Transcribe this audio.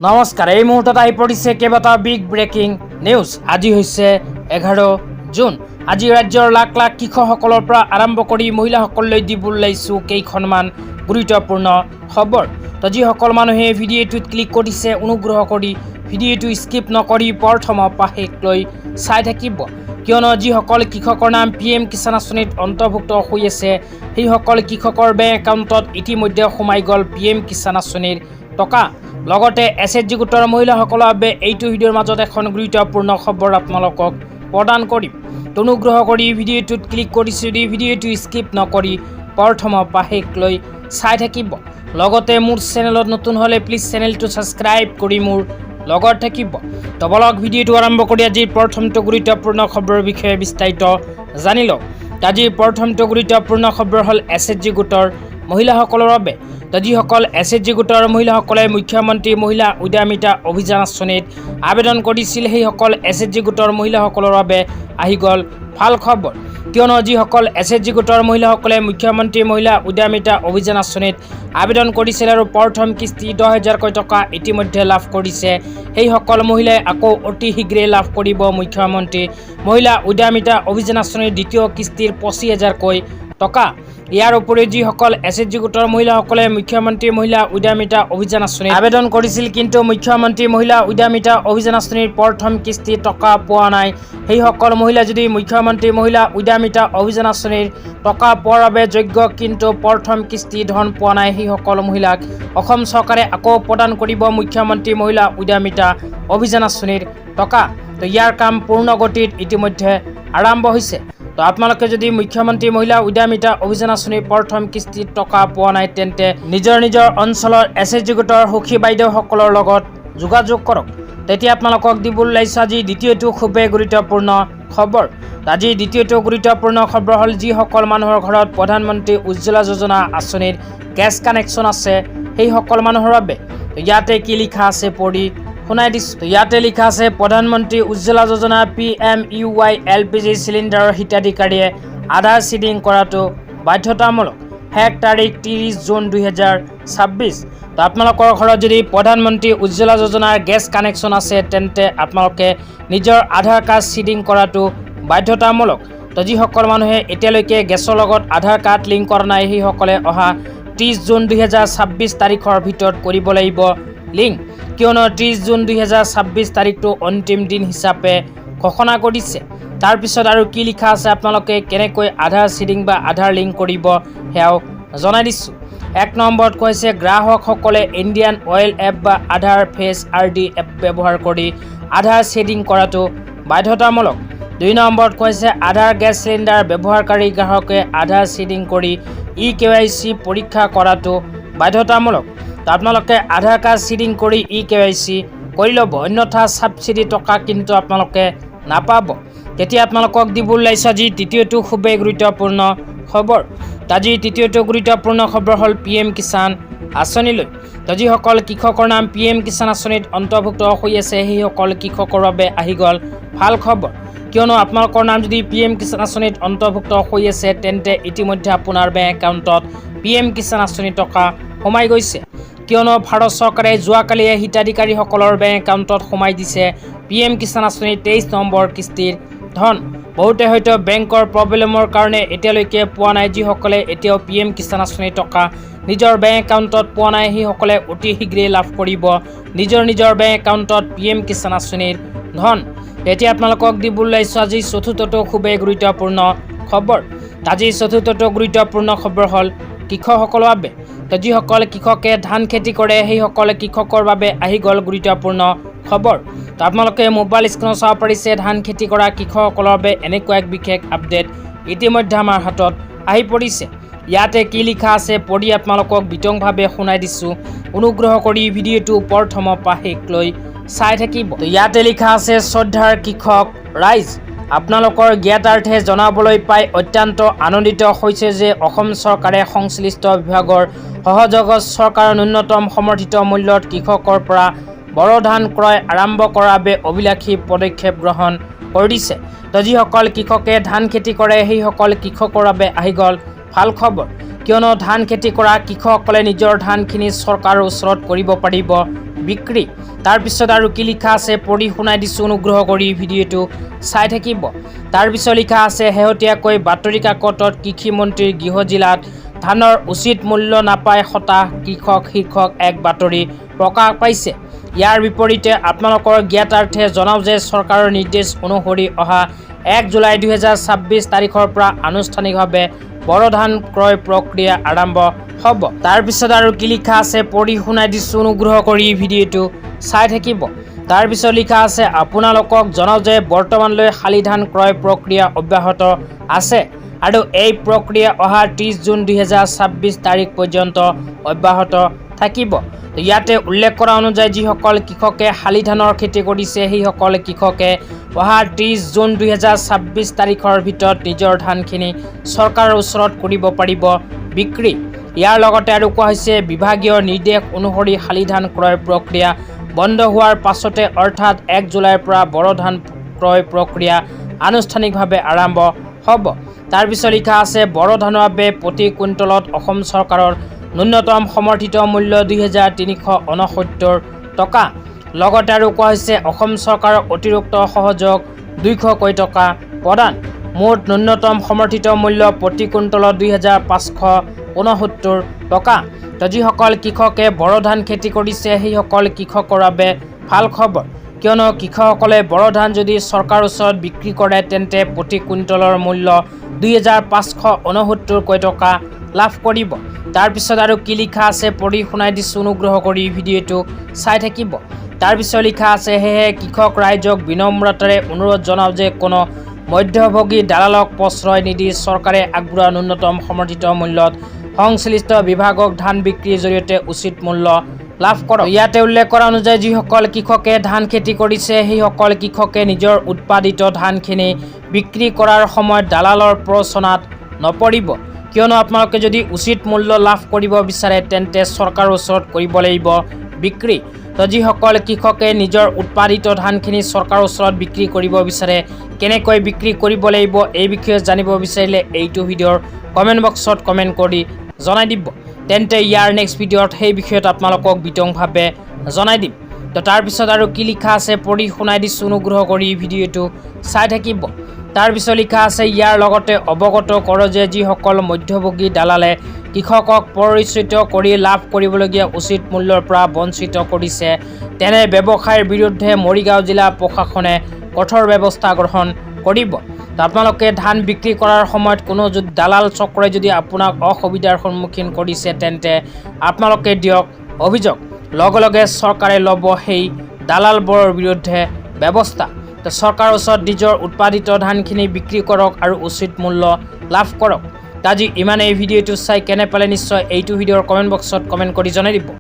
নমস্কাৰ, এই মুহূৰ্তত আহি পৰিছে কেইবাটাও বিগ ব্ৰেকিং নিউজ। আজি হৈছে 11 জুন। আজি ৰাজ্যৰ লাখ লাখ কৃষকসকলৰ পৰা আৰম্ভ কৰি মহিলাসকললৈ দিবলৈ ওলাইছোঁ কেইখনমান গুৰুত্বপূৰ্ণ খবৰ। তো যিসকল মানুহে ভিডিঅ'টোত ক্লিক কৰিছে, অনুগ্ৰহ কৰি ভিডিঅ'টো স্কিপ নকৰি প্ৰথমৰ পৰা শেষলৈ চাই থাকিব, কিয়নো যিসকল কৃষকৰ নাম PM কিষাণ আঁচনিত অন্তৰ্ভুক্ত হৈ আছে, সেইসকল কৃষকৰ বেংক একাউণ্টত ইতিমধ্যে সোমাই গ'ল PM কিষাণ আঁচনিৰ টকা। লগতে SHG গোটৰ মহিলাসকলৰ বাবে এইটো ভিডিঅ'ৰ মাজত এখন গুৰুত্বপূৰ্ণ খবৰ আপোনালোকক প্ৰদান কৰিম। অনুগ্ৰহ কৰি ভিডিঅ'টোত ক্লিক কৰিছে যদি ভিডিঅ'টো স্কিপ নকৰি প্ৰথমৰ পৰা শেষলৈ চাই থাকিব। লগতে মোৰ চেনেলত নতুন হ'লে প্লিজ চেনেলটো ছাবস্ক্ৰাইব কৰি মোৰ লগত থাকিব। তো বলক ভিডিঅ'টো আৰম্ভ কৰি আজিৰ প্ৰথমটো গুৰুত্বপূৰ্ণ খবৰৰ বিষয়ে বিস্তাৰিত জানি লওক। আজিৰ প্ৰথমটো গুৰুত্বপূৰ্ণ খবৰ হ'ল SHG গোটৰ মহিলাসকলৰ বাবে। তো যিসকল SHG গোটৰ মহিলাসকলে মুখ্যমন্ত্ৰী মহিলা উদ্যমিতা অভিযান আঁচনিত আবেদন কৰিছিল, সেইসকল SHG গোটৰ মহিলাসকলৰ বাবে আহি গ'ল ভাল খবৰ, কিয়নো যিসকল SHG গোটৰ মহিলাসকলে মুখ্যমন্ত্ৰী মহিলা উদ্যমিতা অভিযান আঁচনিত আবেদন কৰিছিল আৰু প্ৰথম কিস্তি 10,000কৈ টকা ইতিমধ্যে লাভ কৰিছে, সেইসকল মহিলাই আকৌ অতি শীঘ্ৰে লাভ কৰিব মুখ্যমন্ত্ৰী মহিলা উদ্যমিতা অভিযান আঁচনিৰ দ্বিতীয় কিস্তিৰ 25,000কৈ টকা। ইয়াৰ উপৰি যিসকল SHG গোটৰ মহিলাসকলে মুখ্যমন্ত্ৰী মহিলা উদ্যমিতা অভিযান আঁচনিত আবেদন কৰিছিল কিন্তু মুখ্যমন্ত্ৰী মহিলা উদ্যমিতা অভিযান আঁচনিৰ প্ৰথম কিস্তি টকা পোৱা নাই, সেইসকল মহিলা যদি মুখ্যমন্ত্ৰী মহিলা উদ্যমিতা অভিযান আঁচনিৰ টকা পোৱাৰ বাবে যোগ্য কিন্তু প্ৰথম কিস্তি ধন পোৱা নাই, সেইসকল মহিলাক অসম চৰকাৰে আকৌ প্ৰদান কৰিব মুখ্যমন্ত্ৰী মহিলা উদ্যমিতা অভিযান আঁচনিৰ টকা। তো ইয়াৰ কাম পূৰ্ণ গতিত ইতিমধ্যে আৰম্ভ হৈছে। তো আপোনালোকে যদি মুখ্যমন্ত্ৰী মহিলা উদ্যমিতা অভিযান আঁচনিৰ প্ৰথম কিস্তিত টকা পোৱা নাই, তেন্তে নিজৰ অঞ্চলৰ SHG গোটৰ সখী বাইদেউসকলৰ লগত যোগাযোগ কৰক। তেতিয়া আপোনালোকক দিবলৈ ওলাইছোঁ আজি দ্বিতীয়টো খুবেই গুৰুত্বপূৰ্ণ খবৰ। আজি দ্বিতীয়টো গুৰুত্বপূৰ্ণ খবৰ হ'ল যিসকল মানুহৰ ঘৰত প্ৰধানমন্ত্ৰী উজ্জ্বলা যোজনা আঁচনিৰ গেছ কানেকশ্যন আছে, সেইসকল মানুহৰ বাবে। ইয়াতে কি লিখা আছে পঢ়ি শুনাই দিছোঁ। ইয়াতে লিখা আছে, প্ৰধানমন্ত্ৰী উজ্জ্বলা যোজনা PMUY LPG চিলিণ্ডাৰৰ হিতাধিকাৰীয়ে আধাৰ চিডিং কৰাটো বাধ্যতামূলক। শেষ তাৰিখ 30 জুন 2026। তো আপোনালোকৰ ঘৰত যদি প্ৰধানমন্ত্ৰী উজ্জ্বলা যোজনাৰ গেছ কানেকশ্যন আছে, তেন্তে আপোনালোকে নিজৰ আধাৰ কাৰ্ড চিডিং কৰাটো বাধ্যতামূলক। তো যিসকল মানুহে এতিয়ালৈকে গেছৰ লগত আধাৰ কাৰ্ড লিংক কৰা নাই, সেইসকলে অহা 30 জুন 2026 তাৰিখৰ ভিতৰত কৰিব লাগিব লিংক, কিয়নো 30 জুন 2026 তাৰিখটো অন্তিম দিন হিচাপে ঘোষণা কৰিছে। তাৰপিছত আৰু কি লিখা আছে, আপোনালোকে কেনেকৈ আধাৰ চিডিং বা আধাৰ লিংক কৰিব সেয়াও জনাই দিছোঁ। 1 নম্বৰত কৈছে গ্ৰাহকসকলে ইণ্ডিয়ান অইল এপ বা আধাৰ ফেচ RD এপ ব্যৱহাৰ কৰি আধাৰ চিডিং কৰাটো বাধ্যতামূলক। 2 নম্বৰত কৈছে আধাৰ গেছ চিলিণ্ডাৰ ব্যৱহাৰকাৰী গ্ৰাহকে আধাৰ চিডিং কৰি EKYC পৰীক্ষা কৰাটো বাধ্যতামূলক। তো আপোনালোকে আধাৰ কাৰ্ড চিডিং কৰি EKYC কৰি ল'ব, অন্যথা ছাবচিডি টকা কিন্তু আপোনালোকে নাপাব। তেতিয়া আপোনালোকক দিবলৈ ওলাইছোঁ আজি তৃতীয়টো খুবেই গুৰুত্বপূৰ্ণ খবৰ। আজি তৃতীয়টো গুৰুত্বপূৰ্ণ খবৰ হ'ল PM কিষাণ আঁচনিলৈ। তো যিসকল কৃষকৰ নাম PM কিষাণ আঁচনিত অন্তৰ্ভুক্ত হৈ আছে, সেইসকল কৃষকৰ বাবে আহি গ'ল ভাল খবৰ, কিয়নো আপোনালোকৰ নাম যদি PM কিষাণ আঁচনিত অন্তৰ্ভুক্ত হৈ আছে, তেন্তে ইতিমধ্যে আপোনাৰ বেংক একাউণ্টত PM কিষাণ আঁচনিৰ টকা সোমাই গৈছে, কিয়নো ভাৰত চৰকাৰে যোৱাকালিয়ে হিতাধিকাৰীসকলৰ বেংক একাউণ্টত সোমাই দিছে PM কিষাণ আঁচনিৰ 23 নম্বৰ কিস্তিৰ ধন। বহুতে হয়তো বেংকৰ প্ৰব্লেমৰ কাৰণে এতিয়ালৈকে পোৱা নাই, যিসকলে এতিয়াও PM কিষাণ আঁচনিৰ টকা নিজৰ বেংক একাউণ্টত পোৱা নাই, সেইসকলে অতি শীঘ্ৰেই লাভ কৰিব নিজৰ বেংক একাউণ্টত PM কিষাণ আঁচনিৰ ধন। এতিয়া আপোনালোকক দিবলৈ ওলাইছোঁ আজি চতুৰ্থটো খুবেই গুৰুত্বপূৰ্ণ খবৰ। আজি চতুৰ্থটো গুৰুত্বপূৰ্ণ খবৰ হ'ল কৃষকসকলৰ বাবে। তো যিসকল কৃষকে ধান খেতি কৰে, সেইসকল কৃষকৰ বাবে আহি গ'ল গুৰুত্বপূৰ্ণ খবৰ। তো আপোনালোকে মোবাইল স্ক্ৰীনত চাব পাৰিছে, ধান খেতি কৰা কৃষকসকলৰ বাবে এনেকুৱা এক বিশেষ আপডেট ইতিমধ্যে আমাৰ হাতত আহি পৰিছে। ইয়াতে কি লিখা আছে পঢ়ি আপোনালোকক বিতংভাৱে শুনাই দিছোঁ, অনুগ্ৰহ কৰি ভিডিঅ'টো প্ৰথমৰ পৰা শেষলৈ চাই থাকিব। তো ইয়াতে লিখা আছে, শ্ৰদ্ধাৰ কৃষক ৰাইজ, আপোনালোকৰ জ্ঞাতাৰ্থে জনাবলৈ পাই অত্যন্ত আনন্দিত হৈছে যে অসম চৰকাৰে সংশ্লিষ্ট বিভাগৰ সহযোগত চৰকাৰৰ ন্যূনতম সমৰ্থিত মূল্যত কৃষকৰ পৰা বড়ো ধান ক্ৰয় আৰম্ভ কৰাৰ বাবে অভিলাষী পদক্ষেপ গ্ৰহণ কৰি দিছে। তো যিসকল কৃষকে ধান খেতি কৰে, সেইসকল কৃষকৰ বাবে আহি গ'ল ভাল খবৰ, কিয়নো ধান খেতি কৰা কৃষকসকলে নিজৰ ধানখিনি চৰকাৰৰ ওচৰত কৰিব পাৰিব বিক্ৰী। তাৰপিছত আৰু কি লিখা আছে পঢ়ি শুনাই দিছোঁ, অনুগ্ৰহ কৰি ভিডিঅ'টো চাই থাকিব। তাৰপিছত লিখা আছে শেহতীয়াকৈ বাতৰি কাকতত কৃষিমন্ত্ৰীৰ গৃহ জিলাত ধানৰ উচিত মূল্য নাপায় হতাশ কৃষক শীৰ্ষক এক বাতৰি প্ৰকাশ পাইছে। ইয়াৰ বিপৰীতে আপোনালোকৰ জ্ঞাতাৰ্থে জনাওঁ যে চৰকাৰৰ নিৰ্দেশ অনুসৰি অহা 1 জুলাই 2026 তাৰিখৰ পৰা আনুষ্ঠানিকভাৱে বড়ো ধান ক্ৰয় প্ৰক্ৰিয়া আৰম্ভ হ'ব। তাৰপিছত আৰু কি লিখা আছে পঢ়ি শুনাই দিছোঁ, অনুগ্ৰহ কৰি ভিডিঅ'টো চাই থাকিব। তাৰপিছত লিখা আছে আপোনালোকক জনাওঁ যে বৰ্তমানলৈ শালি ধান ক্ৰয় প্ৰক্ৰিয়া অব্যাহত আছে আৰু এই প্ৰক্ৰিয়া অহা 30 জুন 2026 তাৰিখ পৰ্যন্ত অব্যাহত থাকিব। ইয়াতে উল্লেখ কৰা অনুযায়ী যিসকল কৃষকে শালি ধানৰ খেতি কৰিছে সেইসকল কৃষকে অহা 30 জুন 2026 তাৰিখৰ ভিতৰত নিজৰ ধানখিনি চৰকাৰৰ ওচৰত কৰিব পাৰিব বিক্ৰী। ইয়াৰ লগতে আৰু কোৱা হৈছে বিভাগীয় নিৰ্দেশ অনুসৰি শালি ধান ক্ৰয় প্ৰক্ৰিয়া বন্ধ হোৱাৰ পাছতে অৰ্থাৎ 1 জুলাইৰ পৰা বড়ো ধান ক্ৰয় প্ৰক্ৰিয়া আনুষ্ঠানিকভাৱে আৰম্ভ হ'ব। তাৰপিছত লিখা আছে বড়ো ধানৰ বাবে প্ৰতি কুইণ্টলত অসম চৰকাৰৰ ন্যূনতম সমৰ্থিত মূল্য 2369 টকা। লগতে আৰু কোৱা হৈছে অসম চৰকাৰৰ অতিৰিক্ত সহযোগ 200 টকা প্ৰদান। মুঠ ন্যূনতম সমৰ্থিত মূল্য প্ৰতি কুইণ্টলত 2569 টকা। তো যিসকল কৃষকে বড়ো ধান খেতি কৰিছে সেইসকল কৃষকৰ বাবে ভাল খবৰ, কিয়নো কৃষকসকলে বড়ো ধান যদি চৰকাৰৰ ওচৰত বিক্ৰী কৰে তেন্তে প্ৰতি কুইণ্টলৰ মূল্য 2569 টকা লাভ কৰিব। তাৰপিছত আৰু কি লিখা আছে পঢ়ি শুনাই দিছোঁ, অনুগ্ৰহ কৰি ভিডিঅ'টো চাই থাকিব। তাৰপিছত লিখা আছে সেয়েহে কৃষক ৰাইজক বিনম্ৰতাৰে অনুৰোধ জনাওঁ যে কোনো মধ্যভোগী দালালক প্ৰশ্ৰয় নিদি চৰকাৰে আগবঢ়োৱা ন্যূনতম সমৰ্থিত মূল্যত সংশ্লিষ্ট বিভাগক ধান বিক্ৰীৰ জৰিয়তে উচিত মূল্য লাভ কৰক। ইয়াতে উল্লেখ কৰা অনুযায়ী যিসকল কৃষকে ধান খেতি কৰিছে সেইসকল কৃষকে নিজৰ উৎপাদিত ধানখিনি বিক্ৰী কৰাৰ সময়ত দালালৰ প্ৰৰোচনাত নপৰিব, কিয়নো আপোনালোকে যদি উচিত মূল্য লাভ কৰিব বিচাৰে তেন্তে চৰকাৰৰ ওচৰত কৰিব লাগিব বিক্ৰী। তো যিসকল কৃষকে নিজৰ উৎপাদিত ধানখিনি চৰকাৰৰ ওচৰত বিক্ৰী কৰিব বিচাৰে কেনেকৈ বিক্ৰী কৰিব লাগিব এই বিষয়ে জানিব বিচাৰিলে এইটো ভিডিঅ'ৰ কমেণ্ট বক্সত কমেণ্ট কৰি জনাই দিব। তেন্তে ইয়াৰ নেক্সট ভিডিঅ'ত সেই বিষয়ত আপোনালোকক বিতংভাৱে জনাই দিম। তো তাৰপিছত আৰু কি লিখা আছে পঢ়ি শুনাই দিছোঁ, অনুগ্ৰহ কৰি ভিডিঅ'টো চাই থাকিব। তাৰপিছত লিখা আছে ইয়াৰ লগতে অৱগত কৰোঁ যে যিসকল মধ্যভোগী দালালে কৃষকক পৰিচিত কৰি লাভ কৰিবলগীয়া উচিত মূল্যৰ পৰা বঞ্চিত কৰিছে তেনে ব্যৱসায়ৰ বিৰুদ্ধে মৰিগাঁও জিলা প্ৰশাসনে কঠোৰ ব্যৱস্থা গ্ৰহণ কৰিব। আপোনালোকে ধান বিক্ৰী কৰাৰ সময়ত কোনো যদি দালাল চক্ৰই যদি আপোনাক অসুবিধাৰ সন্মুখীন কৰিছে তেন্তে আপোনালোকে দিয়ক অভিযোগ, লগে লগে চৰকাৰে ল'ব সেই দালালবোৰৰ বিৰুদ্ধে ব্যৱস্থা। তো চৰকাৰৰ ওচৰত নিজৰ উৎপাদিত ধানখিনি বিক্ৰী কৰক আৰু উচিত মূল্য লাভ কৰক। আজি ইমানেই। ভিডিঅ'টো চাই কেনে পালে নিশ্চয় এইটো ভিডিঅ'ৰ কমেণ্ট বক্সত কমেণ্ট কৰি জনাই দিব।